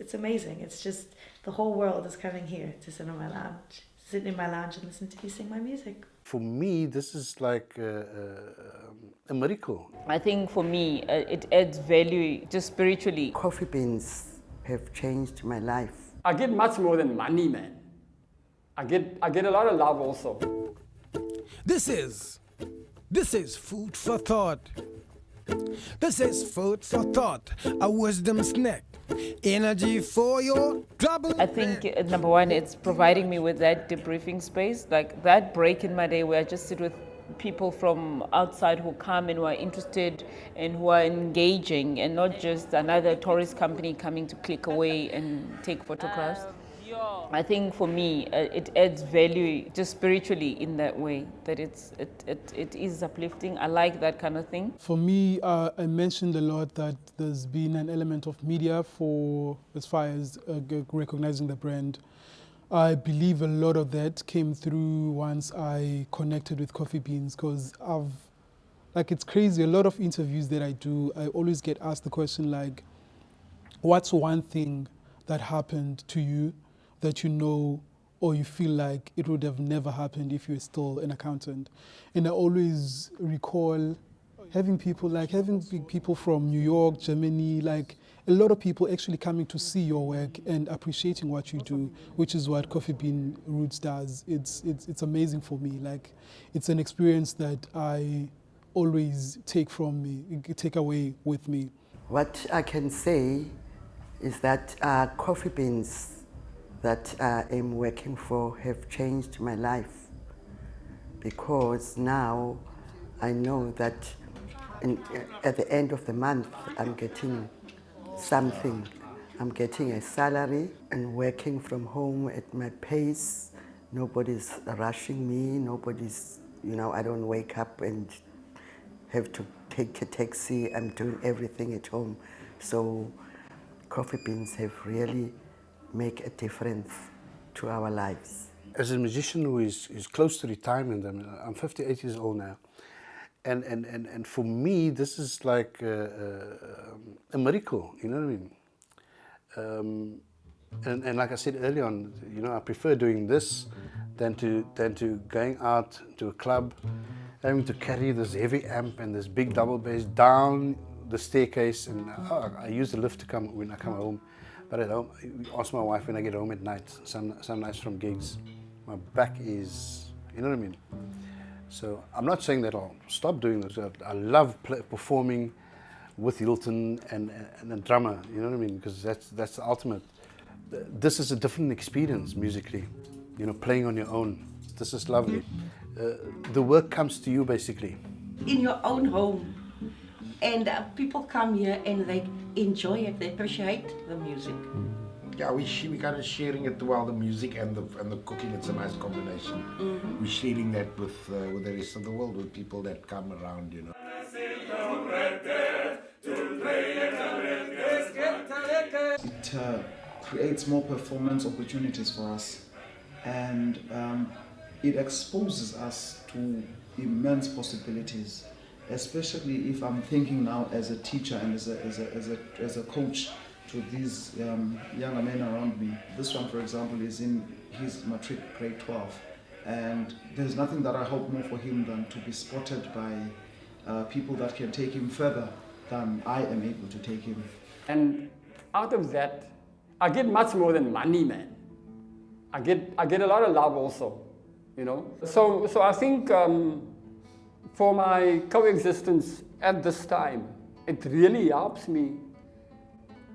it's amazing. It's just the whole world is coming here to sit in my lounge and listen to me sing my music. For me, this is like a miracle. I think for me, it adds value just spiritually. Coffee beans have changed my life. I get much more than money, man. I get a lot of love also. This is food for thought. This is food for thought, a wisdom snack, energy for your trouble. I think, number one, it's providing me with that debriefing space, like that break in my day where I just sit with people from outside who come and who are interested and who are engaging, and not just another tourist company coming to click away and take photographs. I think for me, it adds value just spiritually in that way, that it is uplifting. I like that kind of thing. For me, I mentioned a lot that there's been an element of media for as far as recognizing the brand. I believe a lot of that came through once I connected with Coffee Beans, because it's crazy, a lot of interviews that I do, I always get asked the question like, what's one thing that happened to you that you know or you feel like it would have never happened if you were still an accountant? And I always recall having people from New York, Germany, like a lot of people actually coming to see your work and appreciating what you do, which is what Coffeebeans Routes does. It's amazing for me. Like, it's an experience that I always take away with me. What I can say is that Coffee Beans that I am working for have changed my life, because now I know that at the end of the month I'm getting something. I'm getting a salary and working from home at my pace. Nobody's rushing me, I don't wake up and have to take a taxi. I'm doing everything at home. So Coffee Beans have really make a difference to our lives. As a musician who is close to retirement, I'm 58 years old now, and for me this is like a miracle, you know what I mean? And like I said earlier on, I prefer doing this than to going out to a club, having to carry this heavy amp and this big double bass down the staircase, and I use the lift when I come home. But at home, I ask my wife when I get home at night, some nights from gigs, my back is, you know what I mean? So I'm not saying that I'll stop doing this. I love performing with Hilton and a drummer, you know what I mean? Because that's the ultimate. This is a different experience musically, playing on your own. This is lovely. The work comes to you basically. In your own home. And people come here and they enjoy it, they appreciate the music. Yeah, we kind of sharing it while the music and the cooking, it's a nice combination. Mm-hmm. We're sharing that with the rest of the world, with people that come around, It creates more performance opportunities for us, and it exposes us to immense possibilities. Especially if I'm thinking now as a teacher and as a coach to these younger men around me. This one, for example, is in his matric grade 12, and there's nothing that I hope more for him than to be spotted by people that can take him further than I am able to take him. And out of that, I get much more than money, man. I get a lot of love also, So I think. For my coexistence at this time, it really helps me,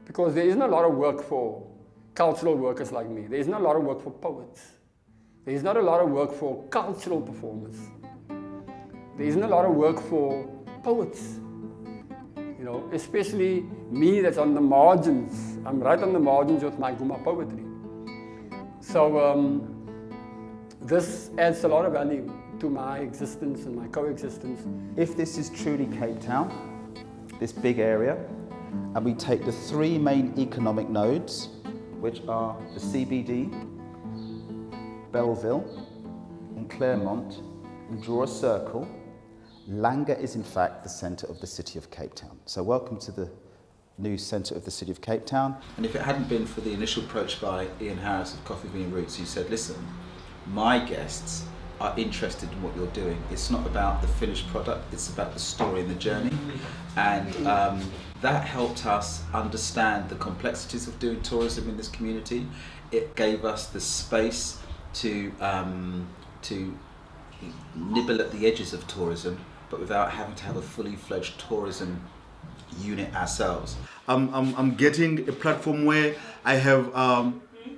because there isn't a lot of work for cultural workers like me. There isn't a lot of work for poets. There is not a lot of work for cultural performers. There isn't a lot of work for poets, especially me that's on the margins. I'm right on the margins with my Guma poetry. So this adds a lot of value to my existence and my coexistence. If this is truly Cape Town, this big area, and we take the three main economic nodes, which are the CBD, Belleville, and Claremont, and draw a circle, Langa is in fact the centre of the city of Cape Town. So welcome to the new centre of the city of Cape Town. And if it hadn't been for the initial approach by Ian Harris of Coffeebeans Routes, who said, listen, my guests are interested in what you're doing. It's not about the finished product, it's about the story and the journey. And that helped us understand the complexities of doing tourism in this community. It gave us the space to nibble at the edges of tourism, but without having to have a fully fledged tourism unit ourselves. I'm getting a platform where I have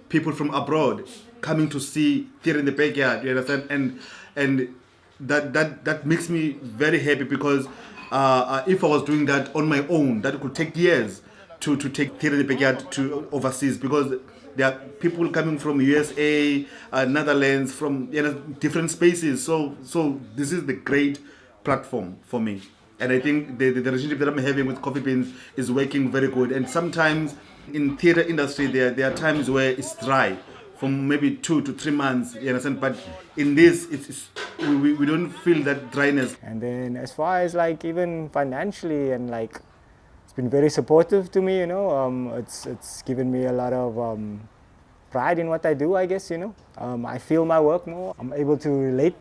people from abroad coming to see Theatre in the Backyard, you understand? And that makes me very happy, because if I was doing that on my own, that could take years to take Theatre in the Backyard to overseas, because there are people coming from USA, Netherlands, from different spaces. So this is the great platform for me. And I think the relationship that I'm having with Coffeebeans is working very good. And sometimes in theatre industry, there are times where it's dry, from maybe 2 to 3 months, you understand? But in this, we don't feel that dryness. And then as far as like even financially, and like it's been very supportive to me, you know. It's given me a lot of pride in what I do, I guess, you know. I feel my work more. I'm able to relate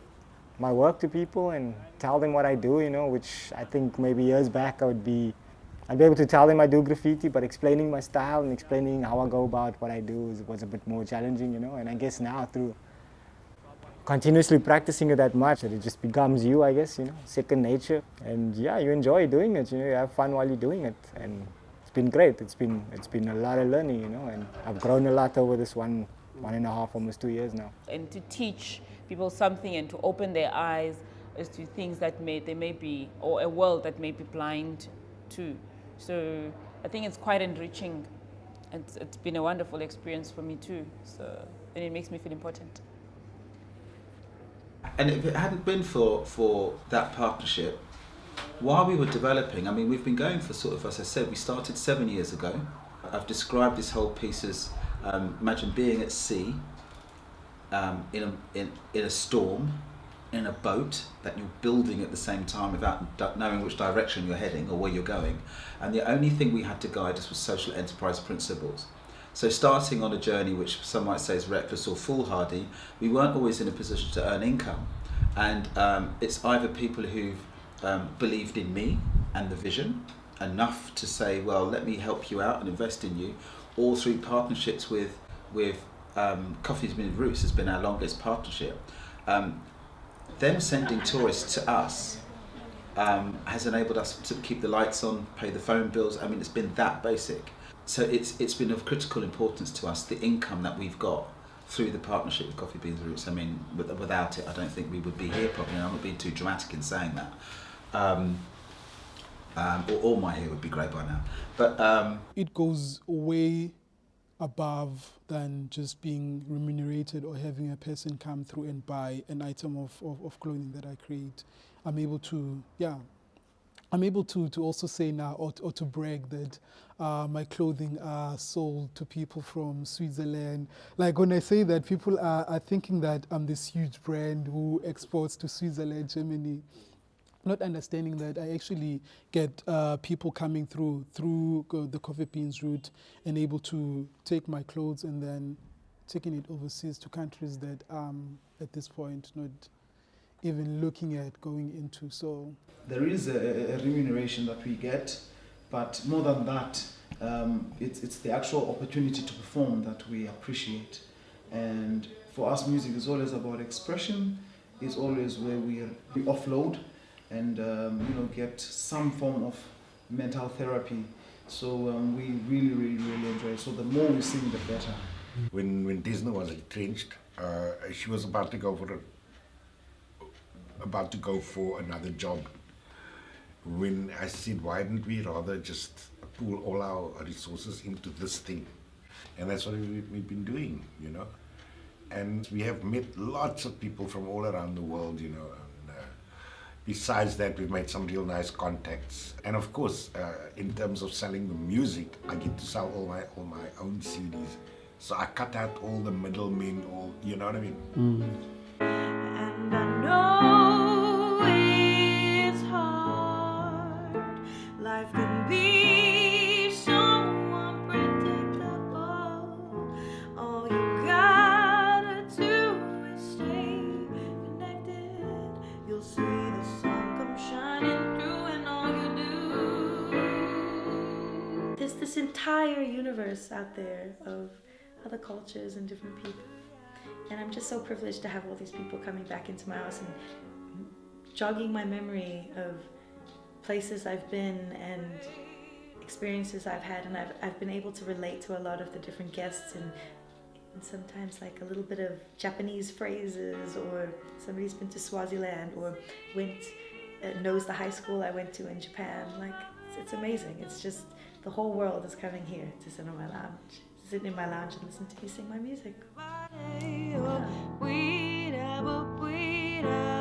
my work to people and tell them what I do, you know, which I think maybe years back I'd be able to tell them I do graffiti, but explaining my style and explaining how I go about what I do was a bit more challenging, you know. And I guess now through continuously practicing it that much, it just becomes you, I guess, you know, second nature. And yeah, you enjoy doing it, you know, you have fun while you're doing it. And it's been great. It's been a lot of learning, you know, and I've grown a lot over this one and a half, almost 2 years now. And to teach people something and to open their eyes as to things that they may be, or a world that may be blind to. So I think it's quite enriching. It's been a wonderful experience for me too. So, and it makes me feel important. And if it hadn't been for that partnership, while we were developing, I mean, we've been going for sort of, as I said, we started 7 years ago. I've described this whole piece as, imagine being at sea, in a storm, in a boat that you're building at the same time without knowing which direction you're heading or where you're going. And the only thing we had to guide us was social enterprise principles. So starting on a journey which some might say is reckless or foolhardy, we weren't always in a position to earn income. And it's either people who've believed in me and the vision enough to say, well, let me help you out and invest in you, or through partnerships with Coffeebeans Routes has been our longest partnership. Them sending tourists to us has enabled us to keep the lights on, pay the phone bills. I mean, it's been that basic. So it's been of critical importance to us, the income that we've got through the partnership with Coffeebeans Routes. I mean, without it, I don't think we would be here probably. I'm not being too dramatic in saying that. Or all my hair would be grey by now. But it goes way above than just being remunerated or having a person come through and buy an item of clothing that I create. I'm able to also say now or to brag that my clothing are sold to people from Switzerland. Like when I say that, people are thinking that I'm this huge brand who exports to Switzerland, Germany, not understanding that I actually get people coming through the Coffeebeans route and able to take my clothes and then taking it overseas to countries that at this point not even looking at going into. So there is a remuneration that we get, but more than that, it's the actual opportunity to perform that we appreciate. And for us, music is always about expression. It's always where we offload and get some form of mental therapy. So we really enjoy it. So the more we sing, the better. When Disney was entrenched, she was about to go for another job. When I said, why didn't we rather just pool all our resources into this thing? And that's what we've been doing, you know. And we have met lots of people from all around the world, you know. Besides that, we've made some real nice contacts. And of course, in terms of selling the music, I get to sell all my own CDs. So I cut out all the middlemen, you know what I mean? And I know it's hard. Life can be so entire universe out there of other cultures and different people. And I'm just so privileged to have all these people coming back into my house and jogging my memory of places I've been and experiences I've had, and I've been able to relate to a lot of the different guests and sometimes like a little bit of Japanese phrases, or somebody's been to Swaziland or knows the high school I went to in Japan. Like, it's amazing. It's just, the whole world is coming here to sit in my lounge and listen to me sing my music. Yeah.